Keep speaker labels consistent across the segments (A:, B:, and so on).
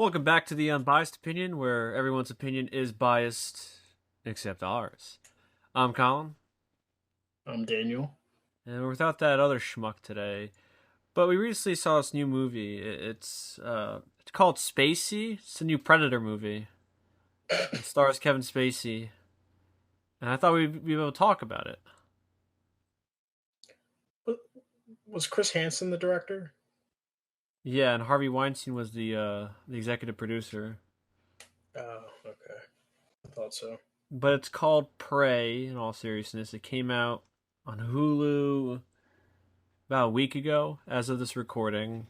A: Welcome back to the Unbiased Opinion, where everyone's opinion is biased except ours. I'm Colin,
B: I'm Daniel.
A: and we're without that other schmuck today. But we recently saw this new movie. It's called Spacey. It's a new Predator movie. It stars Kevin Spacey, and I thought we'd be able to talk about it.
B: Was Chris Hansen the director?
A: Yeah, and Harvey Weinstein was the executive producer.
B: Oh, okay. I thought so.
A: But it's called Prey. In all seriousness, it came out on Hulu about a week ago, as of this recording.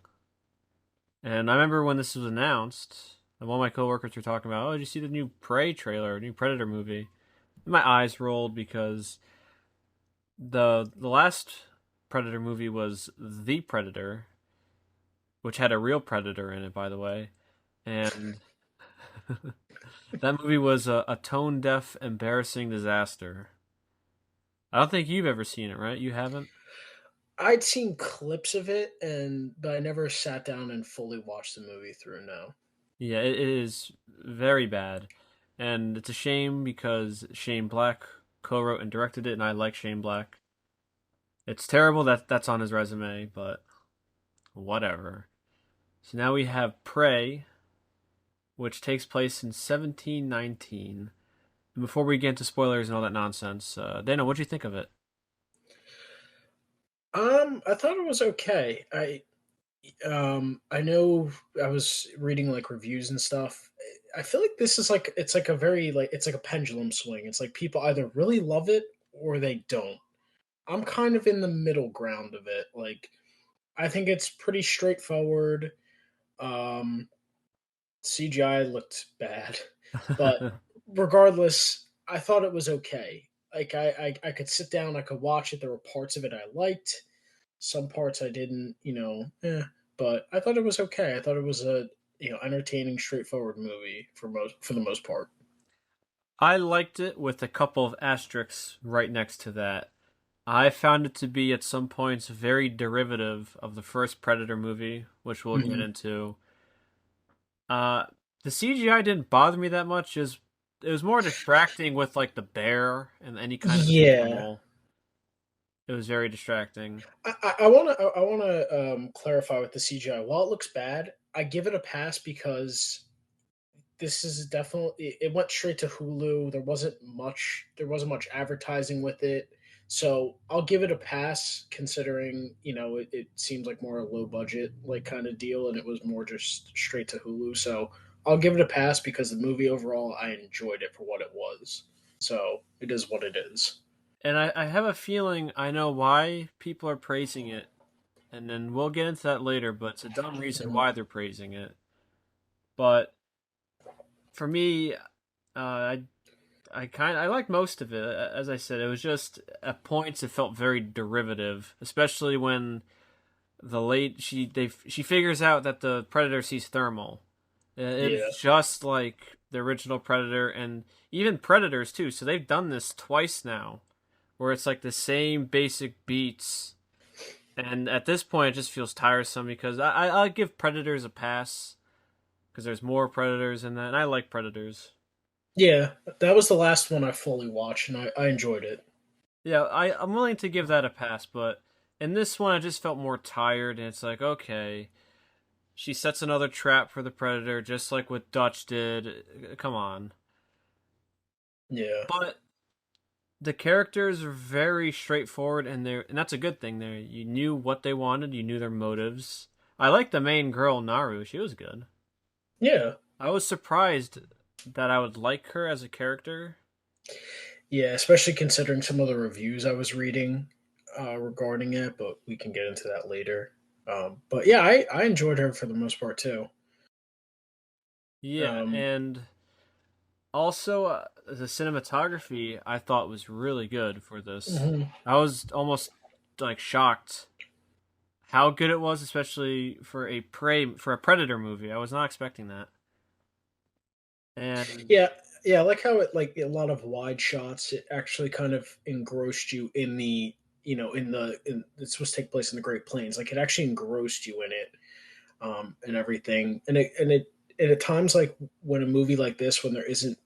A: And I remember when this was announced, and one of my coworkers were talking about, "Oh, did you see the new Prey trailer, new Predator movie?" And my eyes rolled because the last Predator movie was The Predator, which had a real predator in it, by the way, and that movie was a tone deaf, embarrassing disaster. I don't think you've ever seen it, right? You haven't?
B: I'd seen clips of it, but I never sat down and fully watched the movie through. No.
A: Yeah, it is very bad, and it's a shame because Shane Black co-wrote and directed it, and I like Shane Black. It's terrible that that's on his resume, but whatever. So now we have Prey, which takes place in 1719. And before we get into spoilers and all that nonsense, Dana, what'd you think of it?
B: I thought it was okay. I know I was reading like reviews and stuff. I feel like this is like it's like a very like it's like a pendulum swing. It's like people either really love it or they don't. I'm kind of in the middle ground of it. Like I think it's pretty straightforward. Um, CGI looked bad, but regardless, I thought it was okay. Like I could sit down, I could watch it. There were parts of it I liked, some parts I didn't. But I thought it was okay. I thought it was a entertaining, straightforward movie for the most part.
A: I liked it with a couple of asterisks right next to that. I found it to be at some points very derivative of the first Predator movie, which we'll get
B: Hmm.
A: into. Uh, the CGI didn't bother me that much. It was more distracting with like the bear and any kind of
B: Yeah,
A: animal. It was very distracting.
B: I want to clarify with the CGI. While it looks bad, I give it a pass because this is definitely it went straight to Hulu. There wasn't much advertising with it. So I'll give it a pass considering, it seems like more a low budget like kind of deal and it was more just straight to Hulu. So I'll give it a pass because the movie overall I enjoyed it for what it was. So it is what it is.
A: And I have a feeling I know why people are praising it, and then we'll get into that later, but it's a dumb reason
B: Mhm.
A: why they're praising it. But for me, I liked most of it. As I said, it was just at points it felt very derivative, especially when she figures out that the predator sees thermal.
B: Yeah.
A: It's just like the original Predator and even Predators too. So they've done this twice now, where it's like the same basic beats. And at this point, it just feels tiresome because I'll give Predators a pass because there's more Predators in that, and I like Predators.
B: Yeah, that was the last one I fully watched and I enjoyed it.
A: Yeah, I'm willing to give that a pass, but in this one, I just felt more tired, and it's like, okay, she sets another trap for the Predator, just like what Dutch did. Come on.
B: Yeah.
A: But the characters are very straightforward, and that's a good thing. There, you knew what they wanted, you knew their motives. I like the main girl, Naru. She was good.
B: Yeah.
A: I was surprised that I would like her as a character.
B: Yeah, especially considering some of the reviews I was reading regarding it, but we can get into that later. But yeah, I enjoyed her for the most part too.
A: Yeah,
B: Um,
A: and also the cinematography I thought was really good for this.
B: mhm.
A: I was almost like shocked how good it was, especially for a Predator movie. I was not expecting that. And
B: Yeah, yeah, I like how it like a lot of wide shots. It actually kind of engrossed you in the it's supposed to take place in the Great Plains. Like it actually engrossed you in it and everything. And it and at times like when a movie like this, when there isn't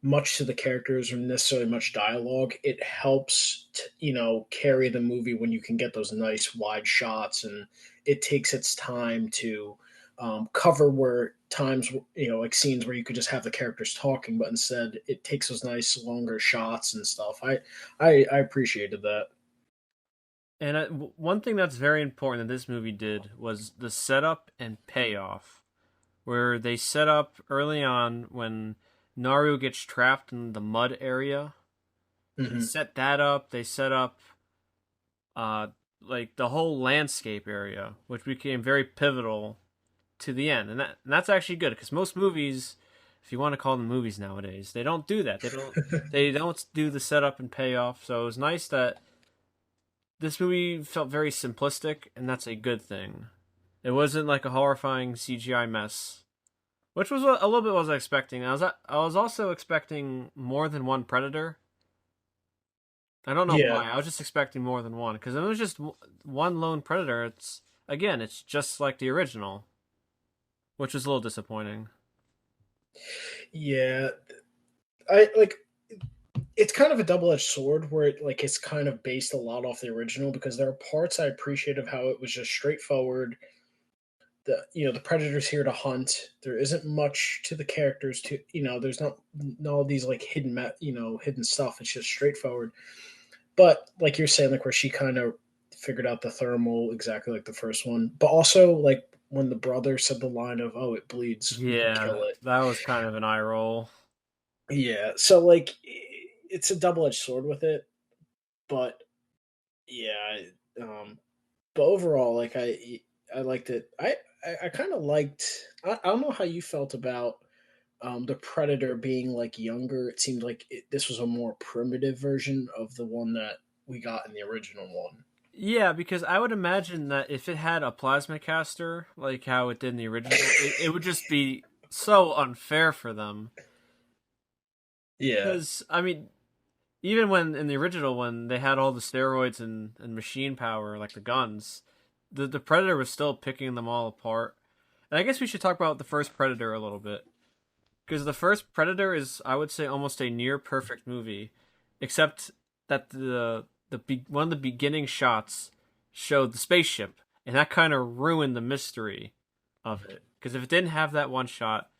B: much to the characters or necessarily much dialogue, it helps to, carry the movie when you can get those nice wide shots and it takes its time to cover where times, like scenes where you could just have the characters talking, but instead it takes those nice longer shots and stuff. I appreciated that.
A: And one thing that's very important that this movie did was the setup and payoff, where they set up early on when Naru gets trapped in the mud area. They
B: Hmm.
A: set that up. They set up uh like the whole landscape area, which became very pivotal to the end, and that's actually good because most movies, if you want to call them movies nowadays, they don't do that. They don't do the setup and payoff. So it was nice that this movie felt very simplistic, and that's a good thing. It wasn't like a horrifying CGI mess, which was a little bit what I was expecting. I was also expecting more than one predator. I don't know
B: Yeah,
A: why. I was just expecting more than one because it was just one lone predator. It's just like the original, which was a little disappointing.
B: yeah. I like it's kind of a double-edged sword where it's kind of based a lot off the original because there are parts I appreciate of how it was just straightforward. The predator's here to hunt. There isn't much to the characters to there's not all these like hidden stuff. It's just straightforward. But like you're saying, like where she kind of figured out the thermal exactly like the first one, but also like when the brother said the line of "Oh, it bleeds, we can
A: Yeah,
B: kill it."
A: that was kind of an eye roll.
B: Yeah, so like it's a double-edged sword with it, but yeah, but overall, like I liked it. I kind of liked. I don't know how you felt about the Predator being like younger. It seemed like this was a more primitive version of the one that we got in the original one.
A: Yeah, because I would imagine that if it had a plasma caster, like how it did in the original, it would just be so unfair for them.
B: Yeah,
A: Because, I mean, even when in the original one they had all the steroids and machine power, like the guns, the Predator was still picking them all apart. And I guess we should talk about the first Predator a little bit. Because the first Predator is, I would say, almost a near perfect movie, except that one of the beginning shots showed the spaceship, and that kind of ruined the mystery of it. Because if it didn't have that one shot,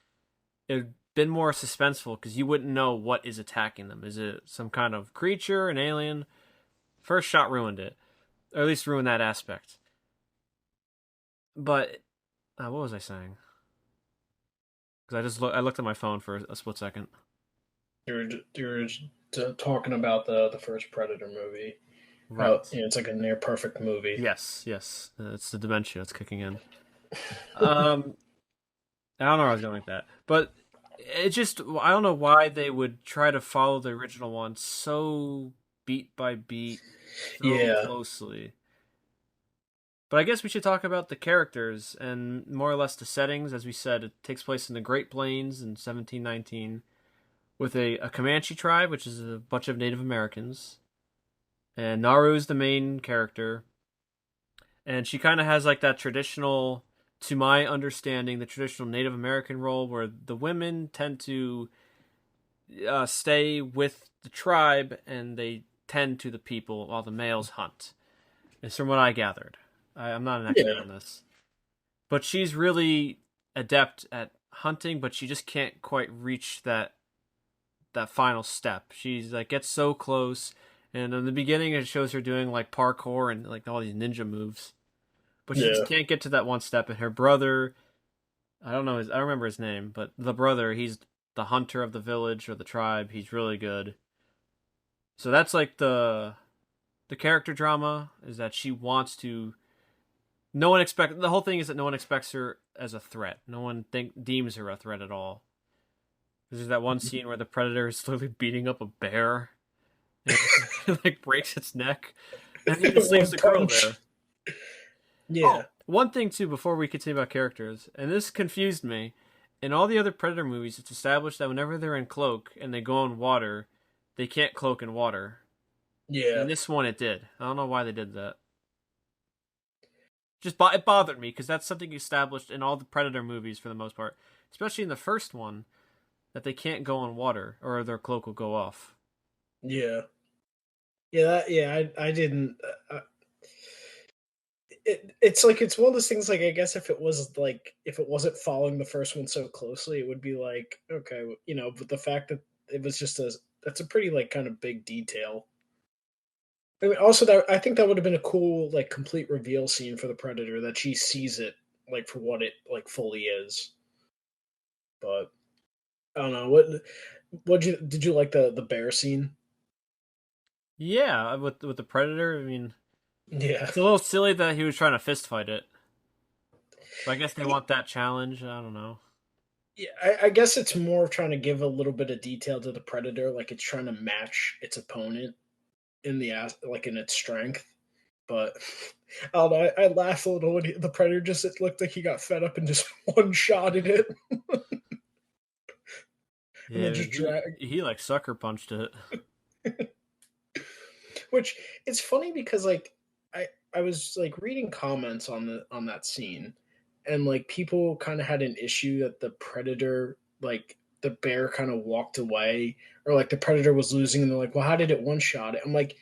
A: it'd been more suspenseful because you wouldn't know what is attacking them. Is it some kind of creature, an alien? First shot ruined it, or at least ruined that aspect. But what was I saying? Because I looked at my phone for a split second.
B: you're talking about the first Predator movie. How
A: Right.
B: it's like a near perfect movie.
A: Yes, yes. It's the dementia that's kicking in. Um, I don't know where I was going with that, but it just I don't know why they would try to follow the original one so beat by beat, so
B: Yeah,
A: closely. But I guess we should talk about the characters and more or less the settings. As we said, it takes place in the Great Plains in 1719 with a Comanche tribe, which is a bunch of Native Americans, and Naru is the main character, and she kind of has like that traditional, to my understanding, the traditional Native American role where the women tend to stay with the tribe and they tend to the people while the males hunt. It's from what I gathered. I'm not an expert
B: yeah,
A: on this, but she's really adept at hunting, but she just can't quite reach that final step. She's like gets so close, and in the beginning it shows her doing like parkour and like all these ninja moves, but she just
B: yeah,
A: can't get to that one step. And her brother, I don't remember his name, but the brother, he's the hunter of the village or the tribe. He's really good. So that's like the character drama is that she wants to. No one expect the whole thing is that no one expects her as a threat. No one deems her a threat at all. There's that one scene where the predator is literally beating up a bear and like breaks its neck, and he just leaves
B: one
A: the girl
B: punch.
A: there.
B: Yeah,
A: Oh, one thing too before we continue about characters, and this confused me. In all the other Predator movies, it's established that whenever they're in cloak and they go in water, they can't cloak in water.
B: yeah.
A: In this one, it did. I don't know why they did that. Just it bothered me because that's something established in all the Predator movies for the most part. especially in the first one, that they can't go on water or their cloak will go off.
B: Yeah, yeah, I didn't. It's like it's one of those things. Like I guess if it was like if it wasn't following the first one so closely, it would be like okay, But the fact that it was just a that's a pretty like kind of big detail. I mean, also that I think that would have been a cool like complete reveal scene for the Predator that she sees it like for what it like fully is. But I don't know what did you like the bear scene?
A: Yeah, with the Predator, I mean,
B: Yeah.
A: it's a little silly that he was trying to fist fight it, but I guess they want that challenge. I don't know.
B: Yeah, I guess it's more trying to give a little bit of detail to the Predator, like it's trying to match its opponent in like in its strength. But I don't know, I laughed a little when the Predator just it looked like he got fed up and just one shotted it, and then
A: Yeah,
B: just dragged.
A: he like sucker punched it.
B: Which it's funny because like I was like reading comments on the on that scene, and like people kind of had an issue that the Predator like the bear kind of walked away, or like the Predator was losing, and they're like, well, how did it one shot it? I'm like,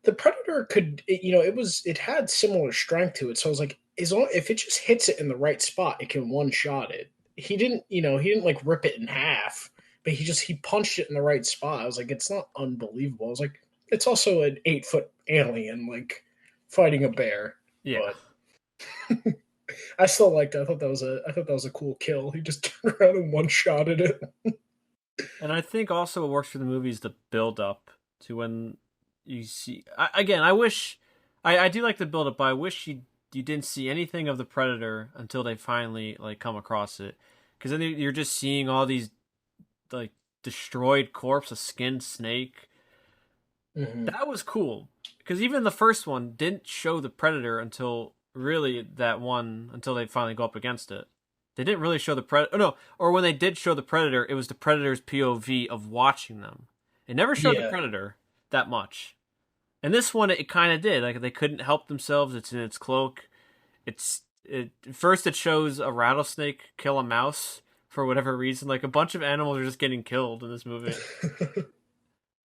B: the Predator it had similar strength to it, so I was like, if it just hits it in the right spot, it can one shot it. He didn't like rip it in half, but he punched it in the right spot. I was like, it's not unbelievable. I was like, it's also an 8 foot alien like fighting a bear,
A: Yeah,
B: but I still liked it. I thought that was a cool kill. He just turned around and one shotted it.
A: and I think also what works for the movie is the build up to when you see. Again, I wish I do like the build up, but I wish you didn't see anything of the Predator until they finally like come across it, because then you're just seeing all these like destroyed corpse, a skinned snake.
B: Hmm.
A: That was cool because even the first one didn't show the Predator until really that one until they finally go up against it. They didn't really show the Predator. Oh, no, or when they did show the Predator, it was the Predator's POV of watching them. It never showed the
B: Yeah.
A: Predator that much. And this one, it kind of did. Like they couldn't help themselves. It's in its cloak. First it shows a rattlesnake kill a mouse for whatever reason. Like a bunch of animals are just getting killed in this movie,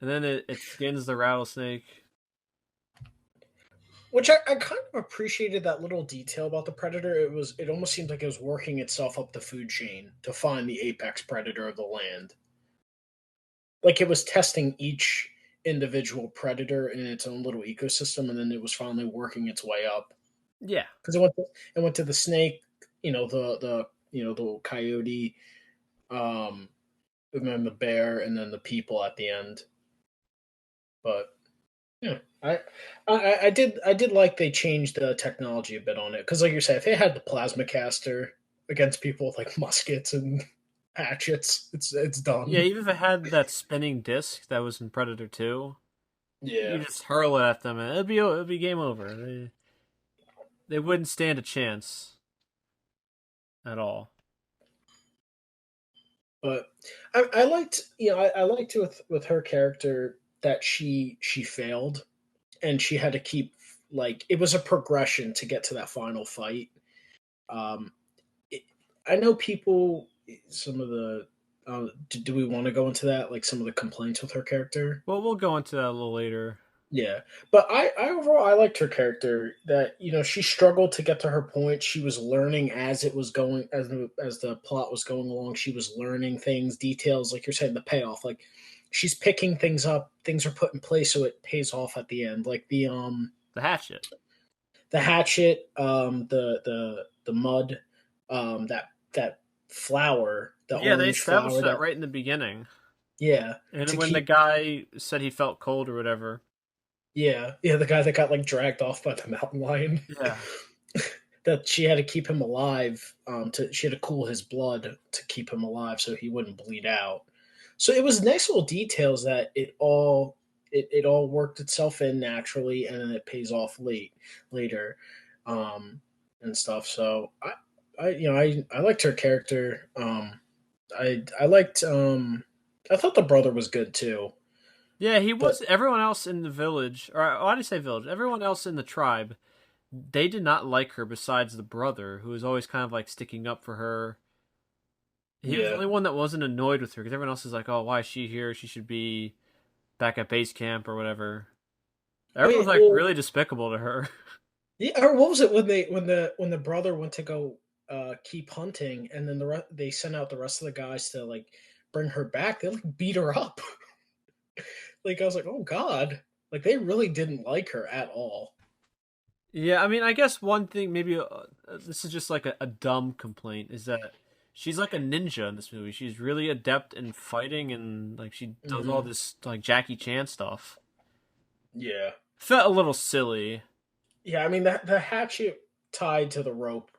A: and then it skins the rattlesnake.
B: Which I kind of appreciated that little detail about the predator. It almost seemed like it was working itself up the food chain to find the apex predator of the land. Like it was testing each individual predator in its own little ecosystem, and then it was finally working its way up.
A: Yeah,
B: Because it went to the snake, the coyote, um, and then the bear, and then the people at the end. But yeah, I did like they changed the technology a bit on it because, like you said, if they had the plasma caster against people with like muskets and hatchets, it's
A: yeah.
B: done.
A: Even if it had that spinning disc that was in Predator 2, you
B: Yeah,
A: just hurl it at them and it'd be game over. They wouldn't stand a chance at all.
B: but I liked I liked with her character that she failed and she had to keep like it was a progression to get to that final fight. Um, it, I know people some of the do we want to go into that like some of the complaints with her character?
A: Well, we'll go into that a little later.
B: Yeah, but I overall I liked her character. That she struggled to get to her point. She was learning as it was going, as the plot was going along. She was learning things, details, like you're saying, the payoff. Like she's picking things up. Things are put in place, so it pays off at the end. Like
A: The hatchet.
B: the hatchet, the mud, that flower, the
A: Yeah, they
B: orange
A: established
B: flower.
A: that
B: That
A: right in the beginning.
B: yeah,
A: And
B: to
A: when the
B: keep
A: guy said he felt cold or whatever.
B: yeah, the guy that got like dragged off by the mountain lion.
A: Yeah.
B: That she had to keep him alive. She had to cool his blood to keep him alive so he wouldn't bleed out. So it was nice little details that it all worked itself in naturally, and then it pays off later, um, and stuff. So I liked her character. I liked I thought the brother was good too,
A: Yeah, he
B: but
A: was. Everyone else in the village, or why do you say village? Everyone else in the tribe, they did not like her besides the brother, who was always kind of like sticking up for her. He was the
B: Yeah.
A: only one that wasn't annoyed with her because everyone else is like, "Oh, why is she here? She should be back at base camp or whatever."
B: Oh
A: Everyone's
B: yeah.
A: like
B: Well,
A: really despicable to her.
B: yeah. Or what was it when the brother went to go keep hunting, and then they sent out the rest of the guys to like bring her back. They like beat her up. Like I was like, oh god, like they really didn't like her at all.
A: Yeah, I mean, I guess one thing maybe this is just like a dumb complaint is that she's like a ninja in this movie. She's really adept in fighting and like she does all
B: Hmm.
A: this like Jackie Chan stuff.
B: Yeah.
A: Felt a little silly.
B: Yeah, I mean the hatchet tied to the rope,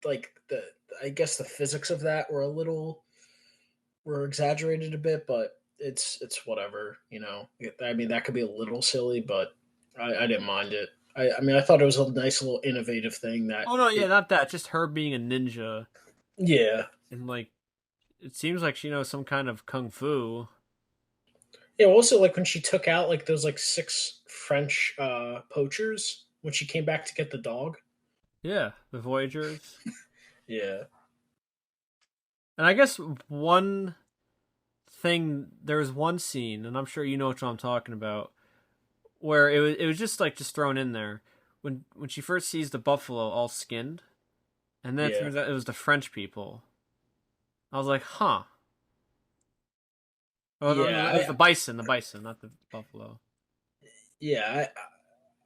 B: like the I guess the physics of that were exaggerated a bit, but it's whatever, you know. I mean that could be a little silly, but I didn't mind it. I mean I thought it was a nice little innovative thing that
A: Oh no, yeah,
B: it.
A: not that. Just her being a ninja
B: Yeah.
A: and like it seems like she knows some kind of kung fu.
B: Yeah, also like when she took out like those like six French poachers when she came back to get the dog.
A: Yeah, the Voyagers.
B: Yeah.
A: And I guess one thing there was one scene, and I'm sure you know what I'm talking about, where it was just thrown in there when she first sees the buffalo all skinned, and then it
B: Yeah.
A: turns out it was the French people. I was like, huh. Oh no, it
B: Yeah.
A: was the bison, not the buffalo.
B: Yeah,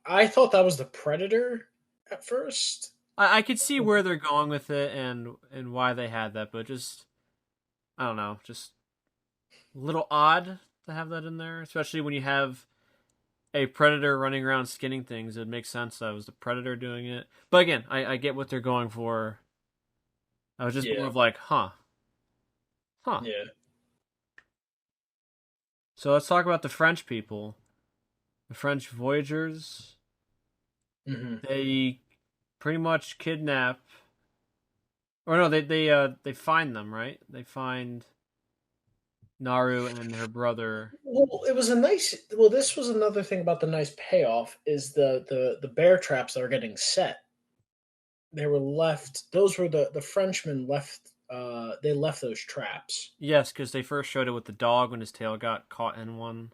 B: I thought that was the Predator at first.
A: I could see where they're going with it and why they had that, but just I don't know, just a little odd to have that in there, especially when you have a predator running around skinning things. It makes sense that it was the predator doing it. But again, I get what they're going for. I was just more
B: Yeah,
A: of like, huh.
B: yeah.
A: So let's talk about the French people, the French voyagers.
B: Hmm.
A: They pretty much kidnap, or no, they find them, right? They find Naru and her brother.
B: Well, it was a nice. Well, this was another thing about the nice payoff is the bear traps that are getting set. They were left. Those were the Frenchmen left. They left those traps.
A: Yes, because they first showed it with the dog when his tail got caught in one.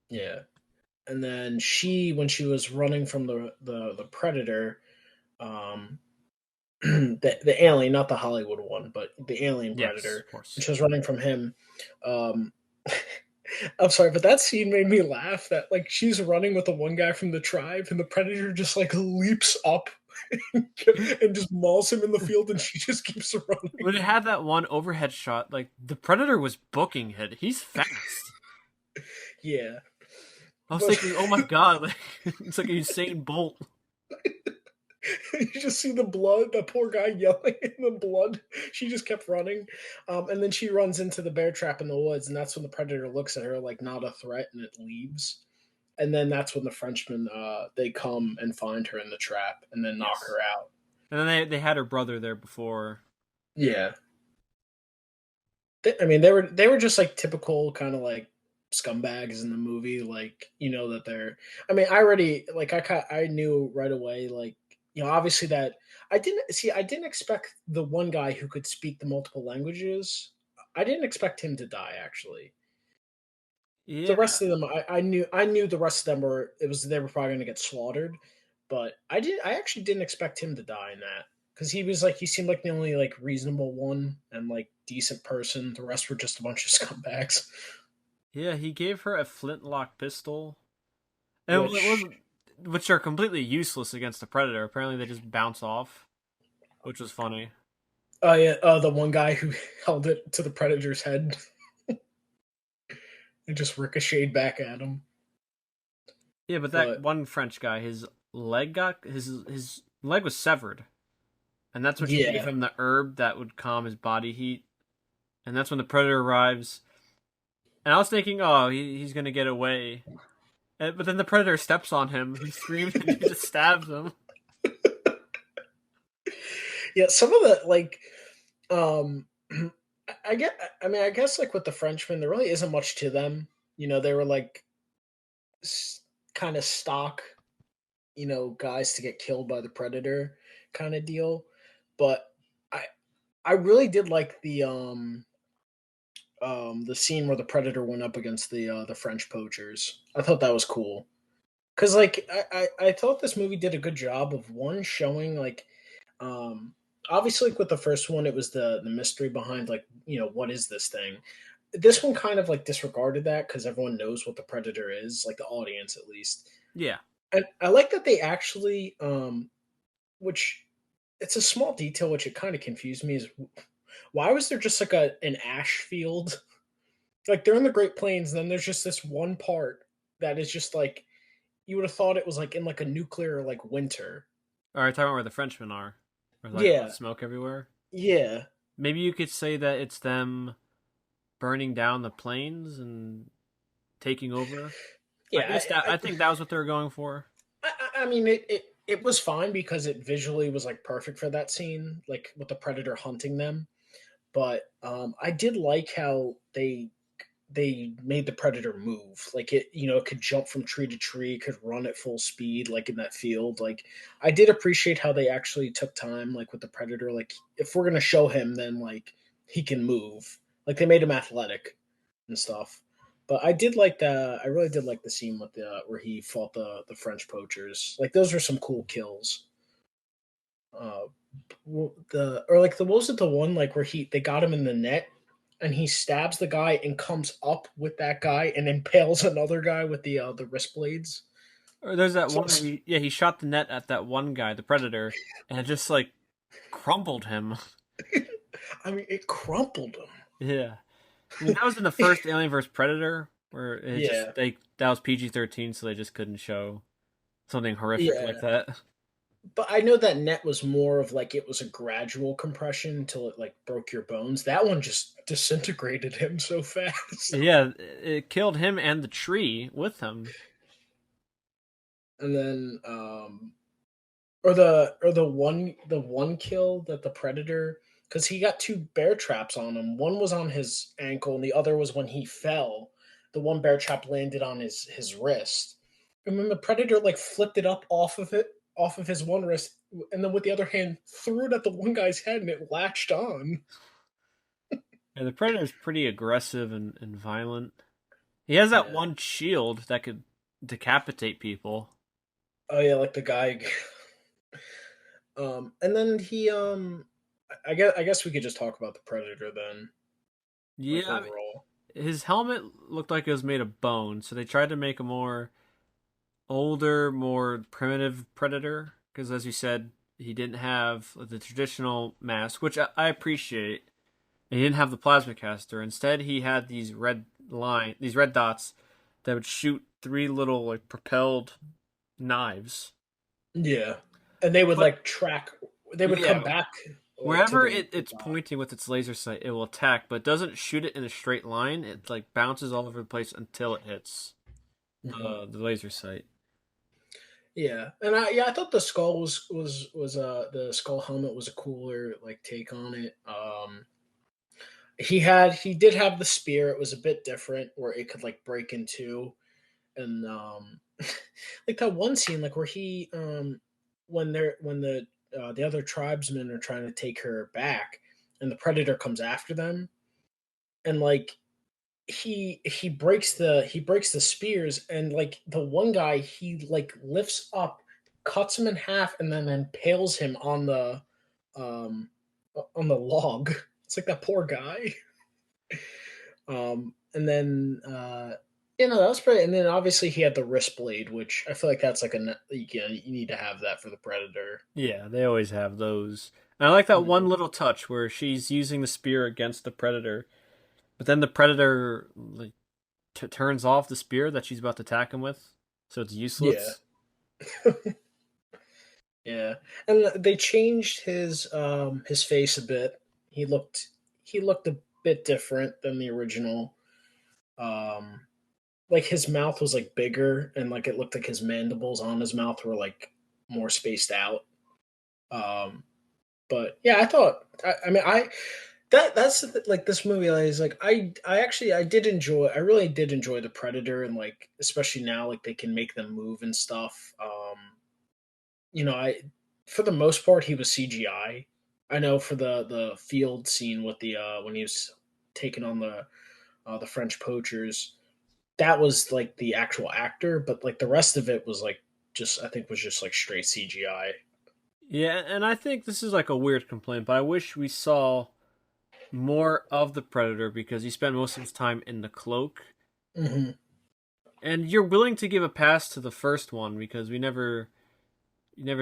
B: Yeah, and then when she was running from the predator, um, the alien, not the Hollywood one, but the alien
A: Yes,
B: predator,
A: of
B: when
A: course.
B: she was running from him. Um, I'm sorry, but that scene made me laugh. That like she's running with the one guy from the tribe, and the predator just like leaps up and just mauls him in the field, and she just keeps running.
A: When it had that one overhead shot, like the predator was booking it. He's fast.
B: Yeah,
A: I was
B: but
A: thinking, oh my god, like it's like a Usain Bolt.
B: you just see the blood, the poor guy yelling in the blood. She just kept running, and then she runs into the bear trap in the woods, and that's when the predator looks at her like not a threat, and it leaves. And then that's when the Frenchmen they come and find her in the trap, and then knock
A: Yes.
B: her out.
A: And then they had her brother there before.
B: Yeah, I mean they were just like typical kind of like scumbags in the movie. Like you know that they're. I mean, I already like I knew right away. Like you know, obviously that I didn't expect the one guy who could speak the multiple languages. I didn't expect him to die. Actually, the
A: Yeah.
B: rest of them I knew the rest of them were they were probably going to get slaughtered. But I actually didn't expect him to die in that because he seemed like the only like reasonable one and like decent person. The rest were just a bunch of scumbags.
A: Yeah, he gave her a flintlock pistol. And it
B: Which
A: wasn't which are completely useless against the predator. Apparently they just bounce off, which was funny.
B: yeah, the one guy who held it to the predator's head and just ricocheted back at him.
A: Yeah, but that
B: But
A: one French guy, his leg was severed. And that's when she gave
B: yeah,
A: him the herb that would calm his body heat. And that's when the predator arrives. And I was thinking, oh, he's gonna get away. But then the predator steps on him. He screams and he just stabs him.
B: yeah, some of the like um I get I mean I guess like with the Frenchmen there really isn't much to them. You know, they were like kind of stock, you know, guys to get killed by the predator kind of deal. But I I really did like the scene where the Predator went up against the French poachers. I thought that was cool. Cause like I thought this movie did a good job of one showing like obviously like with the first one it was the mystery behind like what is this thing. This one kind of like disregarded that because everyone knows what the Predator is, like the audience at least.
A: Yeah.
B: And I like that they actually which it's a small detail which it kind of confused me is why was there just like an ash field. Like they're in the Great Plains and then there's just this one part that is just like you would have thought it was like in like a nuclear like winter.
A: All right, talking about where the Frenchmen are, or like all the
B: Yeah,
A: smoke everywhere.
B: yeah,
A: Maybe you could say that it's them burning down the plains and taking over. I
B: yeah.
A: guess that I think that was what they were going for.
B: I mean, it was fine because it visually was like perfect for that scene, like with the Predator hunting them. But I did like how they made the Predator move. Like it could jump from tree to tree, could run at full speed, like in that field. Like I did appreciate how they actually took time, like with the Predator. Like if we're gonna show him, then like he can move. Like they made him athletic and stuff. But I did like the. I really did like the scene with the where he fought the French poachers. Like those were some cool kills. Uh, the or like the what was it the one like where they got him in the net and he stabs the guy and comes up with that guy and impales another guy with the wrist blades.
A: Or there's that
B: So
A: one where he shot the net at that one guy, the predator, and it just like crumpled him.
B: I mean, it crumpled him.
A: Yeah. I mean that was in the first Alien vs Predator where it just
B: Yeah,
A: they that was PG-13 so they just couldn't show something horrific like
B: yeah.
A: that.
B: But I know that net was more of like it was a gradual compression until it like broke your bones. That one just disintegrated him so fast.
A: Yeah, it killed him and the tree with him.
B: And then or the one kill that the Predator, because he got two bear traps on him. One was on his ankle and the other was when he fell. The one bear trap landed on his wrist. And then the Predator like flipped it up off of his one wrist and then with the other hand threw it at the one guy's head and it latched on.
A: Yeah, the predator's pretty aggressive and violent. He has that
B: Yeah.
A: one shield that could decapitate people.
B: Oh yeah, like the guy. And then he I guess we could just talk about the Predator then, like
A: Yeah, I mean,
B: overall.
A: his helmet looked like it was made of bone, so they tried to make a more older, more primitive predator. Because as you said, he didn't have the traditional mask, which I appreciate. And he didn't have the plasma caster. Instead, he had these red dots that would shoot three little like propelled knives.
B: Yeah. And they would
A: But
B: like track they would come
A: yeah,
B: back like to
A: wherever
B: the
A: it's
B: dot.
A: pointing with its laser sight, it will attack, but it doesn't shoot it in a straight line. It like bounces all over the place until it hits
B: Mhm.
A: the laser sight.
B: Yeah. And I thought the skull was the skull helmet was a cooler like take on it. He did have the spear. It was a bit different where it could like break in two and like that one scene like where he when the other tribesmen are trying to take her back and the Predator comes after them and like he breaks the spears and like the one guy he like lifts up cuts him in half and then impales him um on the log. It's like that poor guy. And then that was pretty. And then obviously he had the wrist blade, which I feel like that's like you need to have that for the Predator.
A: Yeah, they always have those. And I like that one
B: Mhm.
A: little touch where she's using the spear against the predator, but then the predator like turns off the spear that she's about to attack him with, so it's
B: Yeah,
A: useless.
B: yeah. And they changed his face a bit. He looked a bit different than the original. Um, like his mouth was like bigger, and like it looked like his mandibles on his mouth were like more spaced out. Um, but yeah, I thought. I mean, like this movie is like I actually I did enjoy I really did enjoy the Predator and like especially now like they can make them move and stuff. I for the most part he was CGI. I know for the field scene with the when he was taking on the French poachers, that was like the actual actor, but like the rest of it was like just I think was just like straight CGI.
A: Yeah, and I think this is like a weird complaint, but I wish we saw more of the Predator because he spent most of his time in the cloak.
B: Hmm.
A: And you're willing to give a pass to the first one because you never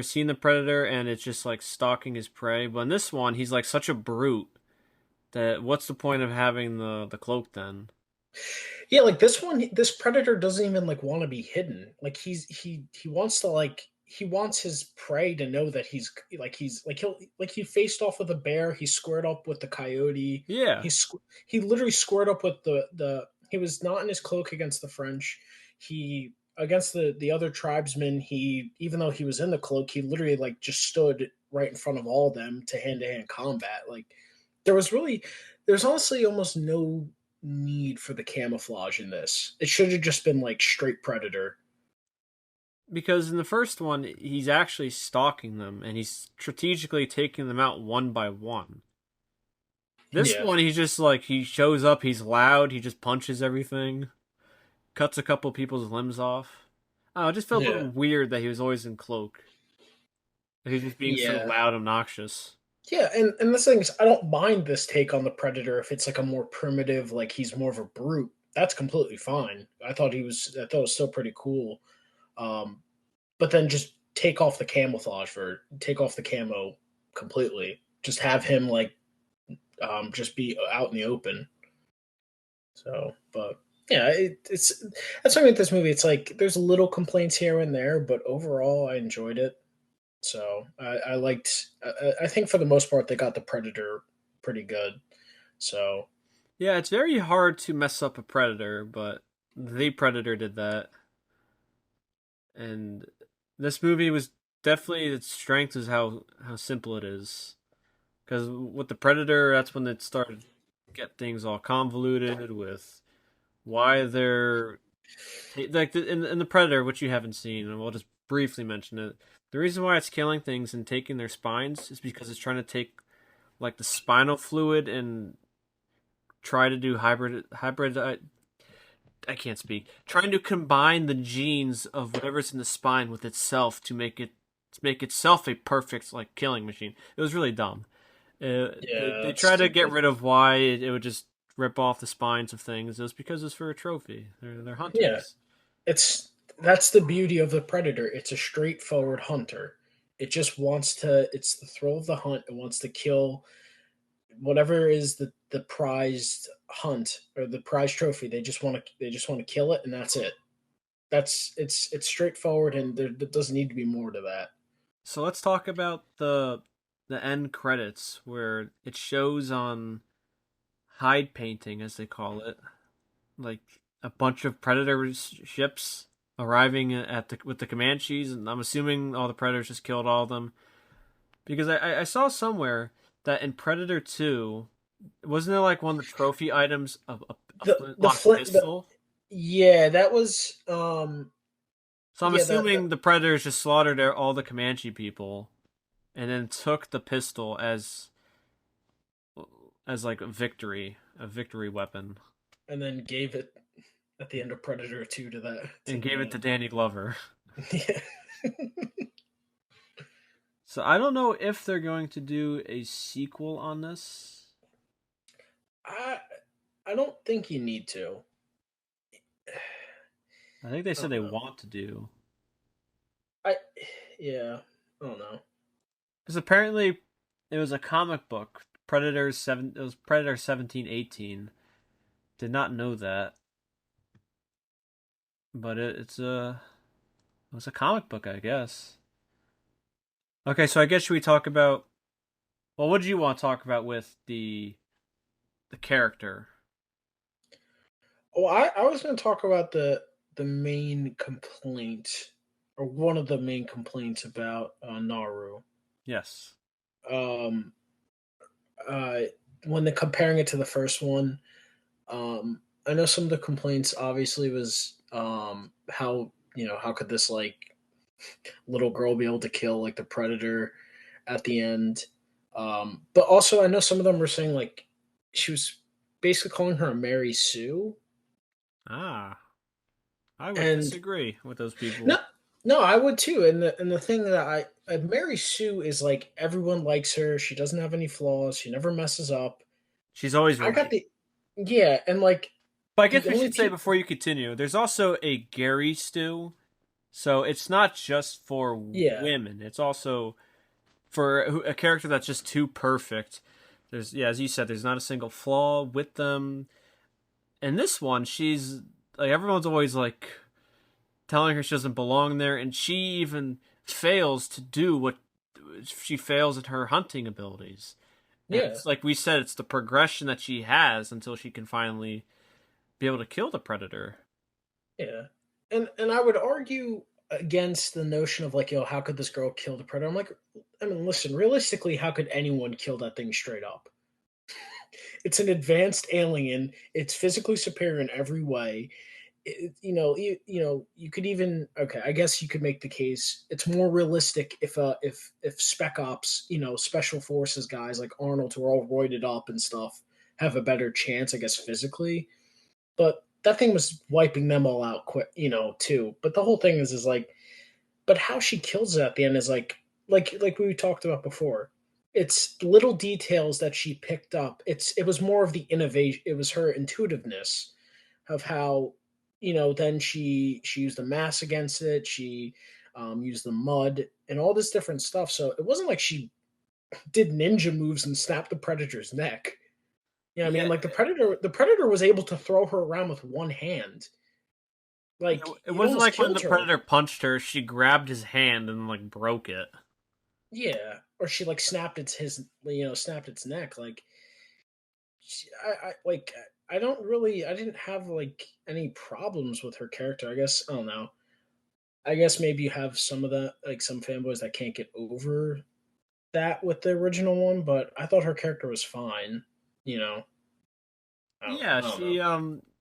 A: seen the Predator and it's just like stalking his prey. But in this one, he's like such a brute that what's the point of having the cloak then?
B: Yeah, like this one, this predator doesn't even like want to be hidden. Like he wants to like he wants his prey to know that he's like he faced off with a bear. He squared up with the coyote.
A: Yeah,
B: He literally squared up with the he was not in his cloak against the French. He against the other tribesmen. He even though he was in the cloak, he literally like just stood right in front of all of them to hand combat. Like there was really there's honestly almost no need for the camouflage in this. It should have just been like straight predator.
A: because in the first one, he's actually stalking them and he's strategically taking them out one by one. This
B: Yeah,
A: one, he's just like, he shows up, he's loud, he just punches everything, cuts a couple people's limbs off. Oh, it just felt a
B: yeah,
A: little weird that he was always in cloak. That he was just being so
B: yeah,
A: loud, obnoxious.
B: yeah. And the thing is, I don't mind this take on the predator if it's like a more primitive, like he's more of a brute. That's completely fine. I thought it was still pretty cool. Um, but then just take off the camo completely. Just have him like just be out in the open. So, but yeah, it's that's what I mean with this movie. It's like there's little complaints here and there, but overall, I enjoyed it. So I liked. I think for the most part, they got the Predator pretty good. So
A: Yeah, it's very hard to mess up a predator, but the Predator did that. And this movie was definitely its strength is how simple it is. Because with the Predator, that's when it started to get things all convoluted with why they're like in the Predator, which you haven't seen, and we'll just briefly mention it. The reason why it's killing things and taking their spines is because it's trying to take like the spinal fluid and try to do hybrid. I can't speak. Trying to combine the genes of whatever's in the spine with itself to make itself a perfect like killing machine. It was really dumb.
B: yeah,
A: They
B: that's
A: try to get
B: stupid.
A: rid of why it would just rip off the spines of things. It was because it's for a trophy. They're
B: Yeah,
A: hunters.
B: it's that's the beauty of the Predator. It's a straightforward hunter. It just wants to. It's the thrill of the hunt. It wants to kill whatever is the prized hunt or the prize trophy. They just want to kill it, and that's it. That's it's straightforward, and there doesn't need to be more to that.
A: So let's talk about the end credits where it shows on hide painting as they call it, like a bunch of predator ships arriving at the with the Comanches, and I'm assuming all the predators just killed all of them because I saw somewhere that in Predator 2 wasn't there like one of the trophy items of a
B: The
A: flintlock
B: flint the
A: pistol.
B: Yeah, that was
A: So I'm
B: yeah the
A: assuming the predators just slaughtered all the Comanche people and then took the pistol as like a victory weapon,
B: and then gave it at the end of Predator 2 to that to
A: and gave it
B: the
A: to Danny Glover.
B: yeah.
A: So I don't know if they're going to do a sequel on this.
B: I I don't think you need to.
A: I think they
B: I
A: said
B: don't
A: they
B: know.
A: want to do
B: I yeah, I don't know.
A: because apparently it was a comic book. Predators seven. It was Predator 1718. Did not know that, but it was a comic book, I guess. Okay, so I guess should we talk about well, what do you want to talk about with the character?
B: Oh, I was going to talk about the main complaint or one of the main complaints about Naru.
A: Yes.
B: Um, uh, when they're comparing it to the first one, I know some of the complaints obviously was how how could this like little girl be able to kill like the predator at the end. But also, I know some of them were saying like she was basically calling her a Mary Sue,
A: Ah, I would
B: and
A: disagree with those
B: no,
A: people.
B: no, I would too. And the thing that Mary Sue is like everyone likes her. She doesn't have any flaws. She never messes up.
A: She's always
B: I got
A: right.
B: the yeah, and like
A: But I guess
B: the
A: we
B: only
A: should say
B: people.
A: before you continue, there's also a Gary stew. So it's not just for
B: Yeah,
A: women. It's also for a character that's just too perfect. There's yeah, as you said, there's not a single flaw with them. And this one, she's like everyone's always like telling her she doesn't belong there, and she even fails to do what she fails at her hunting abilities. And
B: yeah,
A: it's like we said, it's the progression that she has until she can finally be able to kill the predator.
B: yeah. And I would argue against the notion of like, yo, how could this girl kill the predator? I'm like, I mean, listen, realistically, how could anyone kill that thing straight up? It's an advanced alien. It's physically superior in every way. You could even okay. I guess you could make the case. It's more realistic if Spec Ops, special forces guys like Arnold who are all roided up and stuff have a better chance, I guess, physically. But that thing was wiping them all out quick, too. But the whole thing is like, but how she kills it at the end is like we talked about before. It's little details that she picked up. It was more of the innovation. It was her intuitiveness of how then she used the mass against it. She used the mud and all this different stuff. So it wasn't like she did ninja moves and snapped the predator's neck. I
A: Yeah,
B: mean, like the predator was able to throw her around with one hand.
A: yeah,
B: Like
A: it
B: it
A: wasn't
B: almost
A: like when
B: killed
A: the
B: her.
A: predator punched her, she grabbed his hand and like broke it.
B: Yeah, or she like snapped its neck. Like I don't really I didn't have like any problems with her character. I guess I don't know. I guess maybe you have some of that like some fanboys that can't get over that with the original one, but I thought her character was fine. You know,
A: Yeah,
B: I don't know.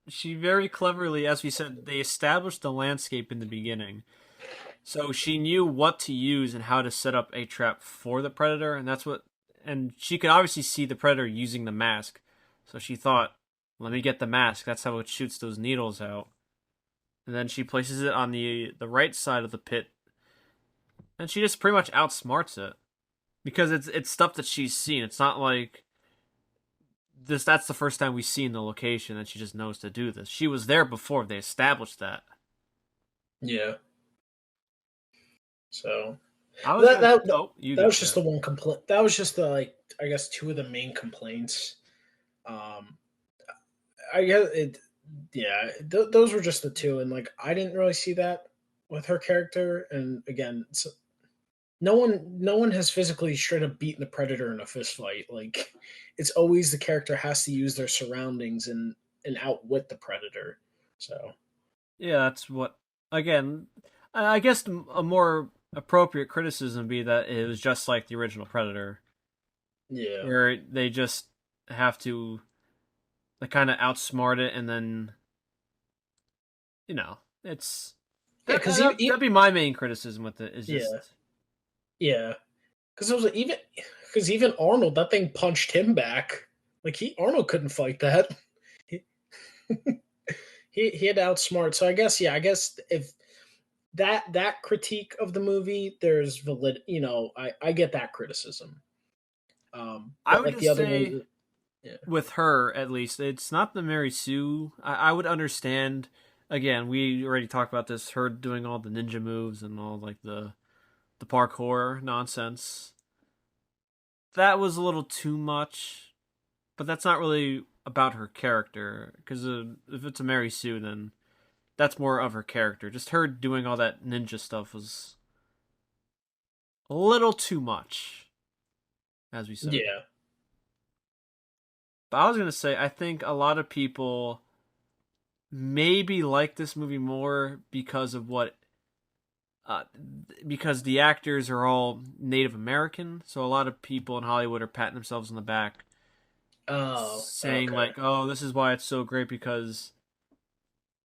A: she very cleverly, as we said, they established the landscape in the beginning. So she knew what to use and how to set up a trap for the predator, and she could obviously see the predator using the mask. So she thought, let me get the mask. That's how it shoots those needles out. And then she places it on the right side of the pit, and she just pretty much outsmarts it because it's stuff that she's seen. It's not like this that's the first time we've seen the location and she just knows to do this. She was there before they established that.
B: Yeah. So
A: I was
B: that
A: gonna
B: that
A: oh, you
B: that
A: go,
B: was just
A: yeah.
B: the one complaint. That was just the like I guess two of the main complaints. Um, I guess it. Yeah, those were just the two, and like I didn't really see that with her character. And again, no one has physically straight up beaten the predator in a fist fight. Like it's always the character has to use their surroundings and outwit the predator. So
A: Yeah, that's what again, I guess a more appropriate criticism would be that it was just like the original Predator
B: yeah,
A: where they just have to like kind of outsmart it and then, you know, it's
B: yeah,
A: that'd be my main criticism with it is
B: yeah,
A: just
B: yeah, because it was even Arnold that thing punched him back. Like he Arnold couldn't fight that. He, he had to outsmart. So I guess yeah, I guess if that critique of the movie, there's valid. I get that criticism.
A: I
B: But
A: would
B: like the
A: just
B: other
A: say
B: ones, yeah.
A: with her at least, it's not the Mary Sue. I would understand. Again, we already talked about this. Her doing all the ninja moves and all like the parkour nonsense. That was a little too much, but that's not really about her character. Because if it's a Mary Sue, then that's more of her character. Just her doing all that ninja stuff was a little too much, as we said.
B: Yeah.
A: But I was gonna say, I think a lot of people maybe like this movie more because of what uh, because the actors are all Native American, so a lot of people in Hollywood are patting themselves on the back,
B: Oh,
A: saying
B: okay.
A: like, "Oh, this is why it's so great because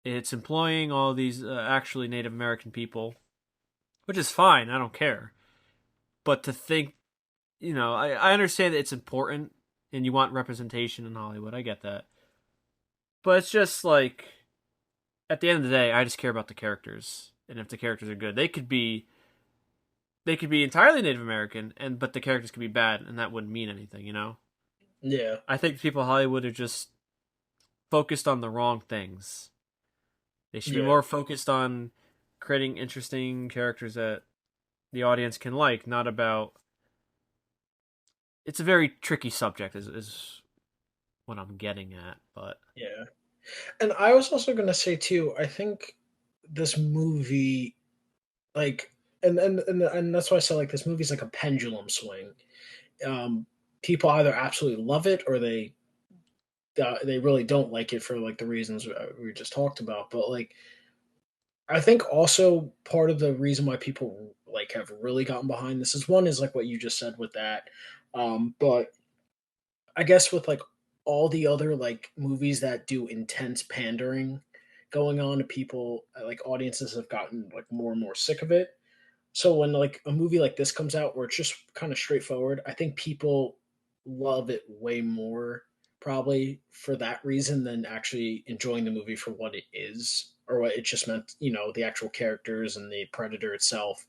A: it's employing all these actually Native American people," which is fine. I don't care. But to think I understand that it's important and you want representation in Hollywood. I get that. But it's just like at the end of the day, I just care about the characters. And if the characters are good, they could be entirely Native American and but the characters could be bad and that wouldn't mean anything.
B: Yeah,
A: I think people in Hollywood are just focused on the wrong things. They should be
B: yeah,
A: more focused on creating interesting characters that the audience can like, not about it's a very tricky subject is what I'm getting at, but
B: yeah. And I was also gonna say too, I think this movie, like, and that's why I said like this movie's like a pendulum swing. Um, People either absolutely love it or they really don't like it for like the reasons we just talked about. But like, I think also part of the reason why people like have really gotten behind this is one is like what you just said with that, but I guess with like all the other like movies that do intense pandering going on to people, like audiences have gotten like more and more sick of it. So when like a movie like this comes out where it's just kind of straightforward, I think people love it way more probably for that reason than actually enjoying the movie for what it is or what it just meant, the actual characters and the predator itself.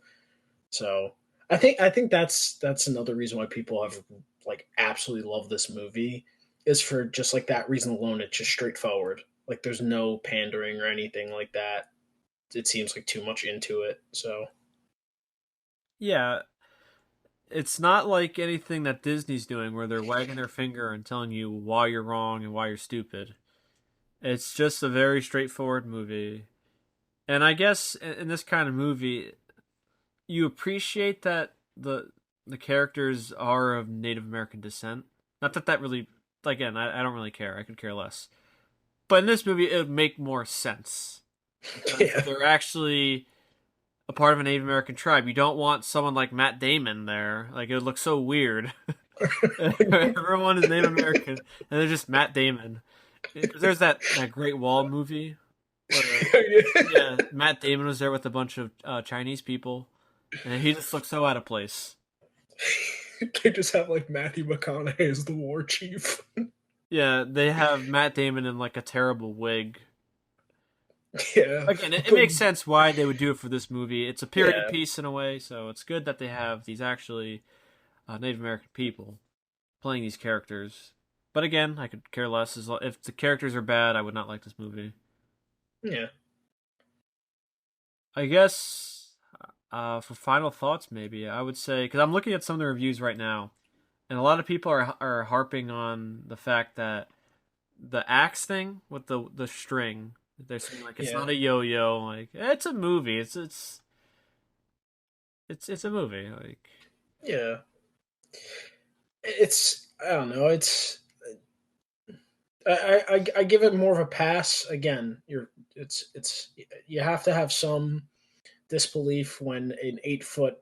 B: So I think that's another reason why people have like absolutely loved this movie is for just like that reason alone. It's just straightforward. Like there's no pandering or anything like that. It seems like too much into it. So
A: yeah, it's not like anything that Disney's doing where they're wagging their finger and telling you why you're wrong and why you're stupid. It's just a very straightforward movie. And I guess in this kind of movie, you appreciate that the characters are of Native American descent. Not that that really, again, I don't really care. I could care less. But in this movie, it would make more sense because
B: yeah,
A: they're actually a part of a Native American tribe. You don't want someone like Matt Damon there. Like it would look so weird. Everyone is Native American, and they're just Matt Damon. Because there's that Great Wall movie where, yeah, Matt Damon was there with a bunch of Chinese people, and he just looked so out of place.
B: they just have like Matthew McConaughey as the war chief.
A: Yeah, they have Matt Damon in like a terrible wig.
B: Yeah,
A: Again, it
B: but
A: makes sense why they would do it for this movie. It's a period
B: yeah,
A: piece in a way, so it's good that they have these actually Native American people playing these characters. But again, I could care less. If the characters are bad, I would not like this movie.
B: yeah,
A: I guess for final thoughts, maybe I would say because I'm looking at some of the reviews right now, and a lot of people are harping on the fact that the axe thing with the string. They're saying like it's
B: yeah,
A: not a yo-yo. Like it's a movie. It's a movie. Like
B: yeah. It's I don't know. I give it more of a pass. Again, it's you have to have some disbelief when an 8 foot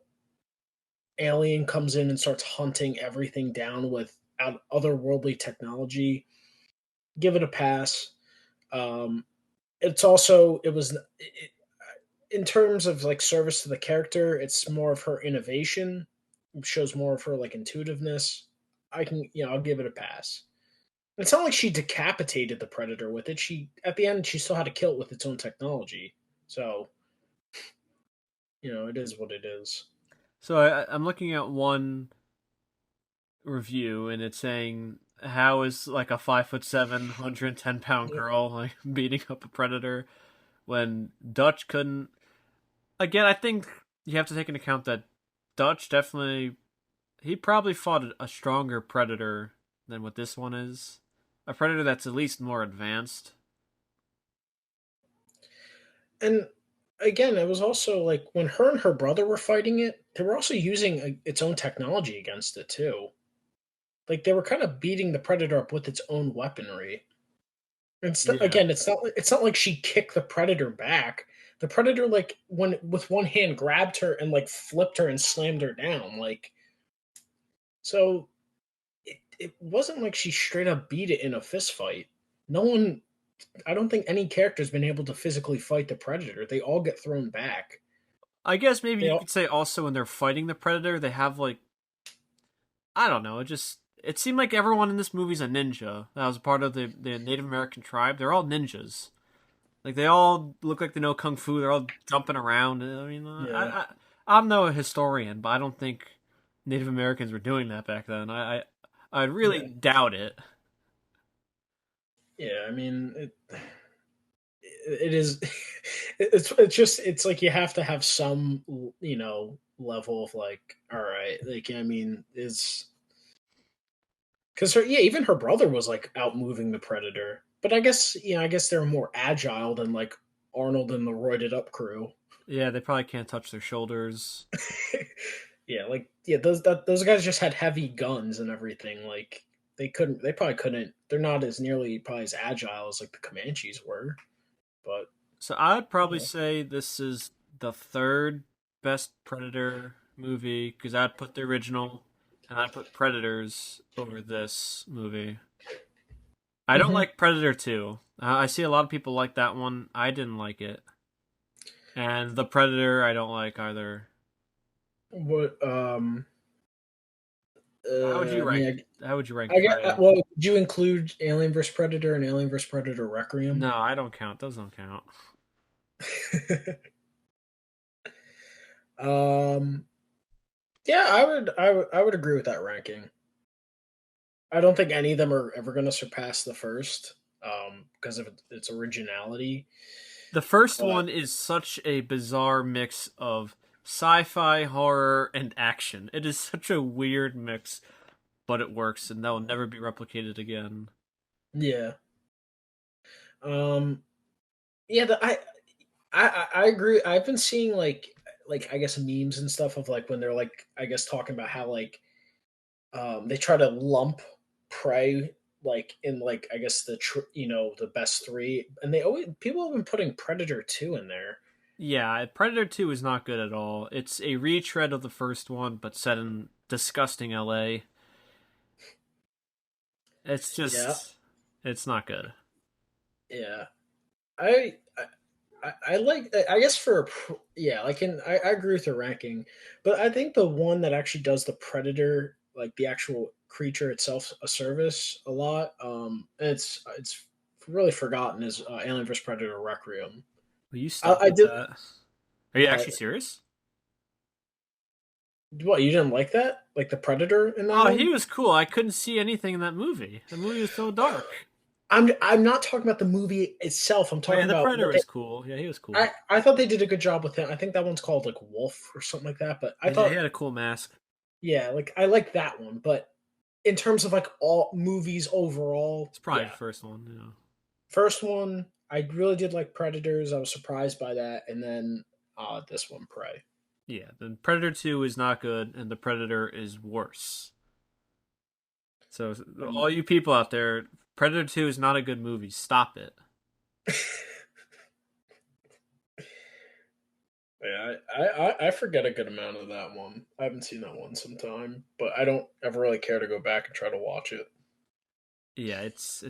B: alien comes in and starts hunting everything down with otherworldly technology. Give it a pass. Um, it's also in terms of like service to the character, it's more of her innovation, shows more of her like intuitiveness. I'll give it a pass. It's not like she decapitated the predator with it. She at the end she still had to kill it with its own technology. So it is what it is.
A: so, I'm looking at one review and it's saying how is like a 5'7", 110 pound girl like beating up a predator when Dutch couldn't. Again, I think you have to take into account that Dutch definitely he probably fought a stronger predator than what this one is. A predator that's at least more advanced.
B: And again, it was also like when her and her brother were fighting it, they were also using its own technology against it too. Like they were kind of beating the predator up with its own weaponry.
A: Yeah.
B: Again, it's not like she kicked the predator back. The predator like when with one hand grabbed her and like flipped her and slammed her down. Like so it wasn't like she straight up beat it in a fist fight. No one I don't think any character's been able to physically fight the predator. They all get thrown back.
A: I guess maybe
B: They
A: you
B: all
A: could say also when they're fighting the predator, they have like I don't know. It seemed like everyone in this movie's a ninja. That was part of the Native American tribe. They're all ninjas. Like they all look like they know kung fu. They're all jumping around. I mean,
B: Yeah,
A: I'm no historian, but I don't think Native Americans were doing that back then. I really
B: yeah,
A: doubt it.
B: yeah. I mean, it is. It's just it's like you have to have some level of like, all right, like I mean, is because her, yeah, even her brother was like out moving the predator. But I guess they're more agile than like Arnold and the roided up crew.
A: Yeah, they probably can't touch their shoulders.
B: Yeah, like yeah, those guys just had heavy guns and everything. Like they probably couldn't. They're not as nearly probably as agile as like the Comanches were. But
A: So I'd probably
B: yeah.
A: say this is the third best Predator movie because I'd put the original and I'd put Predators over this movie. I don't
B: Hmm.
A: like Predator 2. I see a lot of people like that one. I didn't like it. And the Predator I don't like either.
B: What
A: How would you
B: I
A: rank
B: mean,
A: how would you rank
B: I get
A: Prey?
B: well. Did you include Alien vs Predator and Alien vs Predator Requiem?
A: No, I don't count. Those don't count.
B: um, yeah, I would agree with that ranking. I don't think any of them are ever going to surpass the first, because of its originality.
A: The first
B: But
A: one is such a bizarre mix of sci-fi, horror, and action. It is such a weird mix, but it works, and that will never be replicated again.
B: yeah, um, yeah, I agree. I've been seeing like I guess memes and stuff of like when they're like I guess talking about how like they try to lump Prey like in like I guess the best three, and they always people have been putting Predator 2 in there.
A: Yeah, Predator 2 is not good at all. It's a retread of the first one, but set in disgusting LA. It's
B: Yeah,
A: it's not good.
B: yeah. I like I guess yeah I agree with your ranking, but I think the one that actually does the Predator like the actual creature itself a service a lot and it's really forgotten is Alien vs Predator Requiem.
A: Will you
B: I
A: stop with
B: did
A: that? Are you actually
B: what
A: serious?
B: what you didn't like that like the Predator in that
A: Oh, he
B: one.
A: was cool. I couldn't see anything in that movie. The movie was so dark.
B: I'm not talking about the movie itself. I'm
A: Oh yeah,
B: talking
A: the
B: about
A: Predator
B: what they
A: was cool. Yeah, he was cool.
B: I thought they did a good job with him. I think that one's called like Wolf or something like that. But I
A: Yeah, he
B: thought
A: had a cool mask.
B: yeah, like I like that one, but in terms of like all movies overall,
A: It's probably the
B: yeah.
A: first one. You know.
B: First one, I really did like Predators. I was surprised by that, and then this one, Prey.
A: Yeah, then Predator 2 is not good, and the Predator is worse. So
B: Um,
A: all you people out there, Predator 2 is not a good movie. Stop it.
B: yeah, I forget a good amount of that one. I haven't seen that one some time, but I don't ever really care to go back and try to watch it.
A: Yeah, it's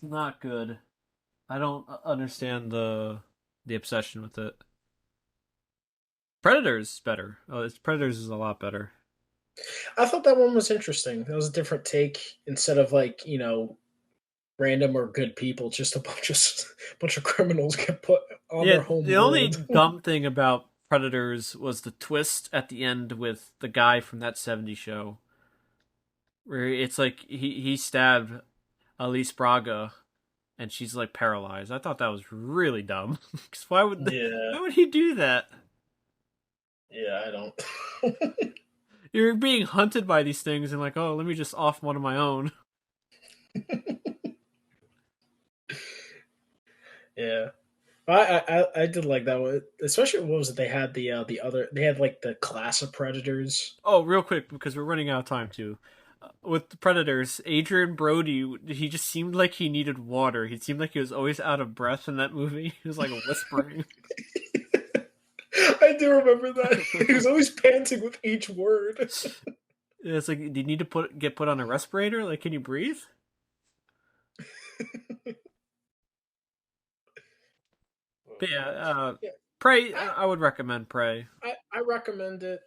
A: not good. I don't understand the obsession with it. Predators better. Oh, it's Predators is a lot better.
B: I thought that one was interesting. That was a different take instead of like random or good people, just a bunch of criminals get put on
A: Yeah,
B: their home
A: the only
B: world.
A: dumb thing about Predators was the twist at the end with the guy from that '70s show, where it's like he stabbed Elise Braga and she's like paralyzed. I thought that was really dumb. 'Cause
B: Yeah,
A: why would he do that?
B: yeah, I don't.
A: You're being hunted by these things and like, oh, let me just off one of my own.
B: Yeah, I did like that one, especially what was it? They had the other they had like the class of predators.
A: Oh, real quick because we're running out of time too. With the Predators, Adrian Brody, he just seemed like he needed water. He seemed like he was always out of breath in that movie. He was like whispering.
B: I do remember that he was always panting with each word.
A: It's like, do you need to get put on a respirator? Like, can you breathe? But yeah,
B: Yeah,
A: Prey.
B: I
A: I would recommend Prey.
B: I recommend it.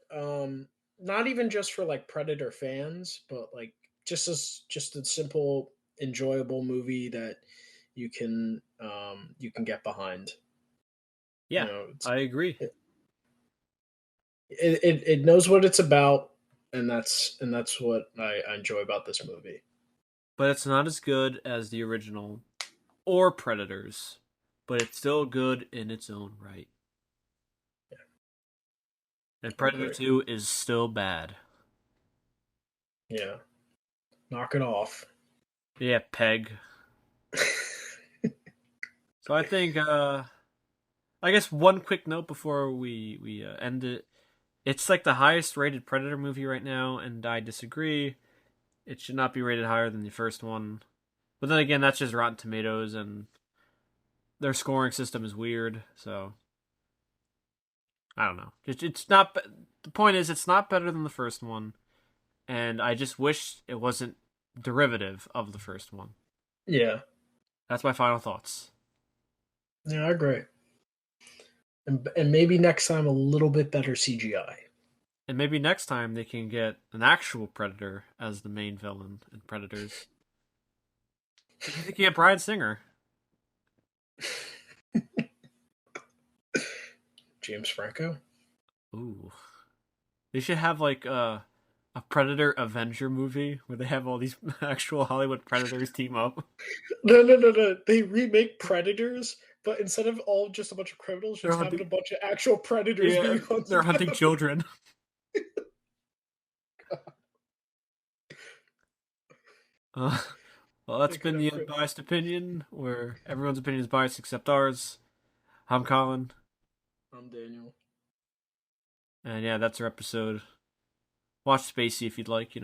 B: not even just for like Predator fans, but like just a simple, enjoyable movie that you can get behind. You
A: Yeah,
B: know,
A: I agree.
B: it knows what it's about, and that's what I enjoy about this movie.
A: But it's not as good as the original or Predators, but it's still good in its own right. And
B: I
A: Predator
B: agree.
A: 2 is still bad.
B: Yeah, knock it off.
A: Yeah, Peg. So I think I guess one quick note before we end it. It's like the highest rated Predator movie right now, and I disagree. It should not be rated higher than the first one. But then again, that's just Rotten Tomatoes, and their scoring system is weird. So I don't know. It's not. The point is, it's not better than the first one, and I just wish it wasn't derivative of the first one.
B: Yeah,
A: That's my final thoughts.
B: yeah, I agree. And maybe next time a little bit better CGI.
A: And maybe next time they can get an actual Predator as the main villain in Predators. Maybe they can get Bryan Singer.
B: James Franco.
A: Ooh. They should have like a Predator Avenger movie where they have all these actual Hollywood Predators team up.
B: No, no, no, no. They remake Predators, but instead of all just a bunch of criminals,
A: They're
B: just having a
A: hunting.
B: bunch of actual predators
A: Yeah,
B: being
A: they're
B: hunted
A: hunting
B: down.
A: children. Uh, well, that's
B: They could
A: been
B: have
A: the
B: crit.
A: Unbiased Opinion, where everyone's opinion is biased except ours. I'm Colin,
B: I'm Daniel.
A: and yeah, that's our episode. Watch Spacey if you'd like,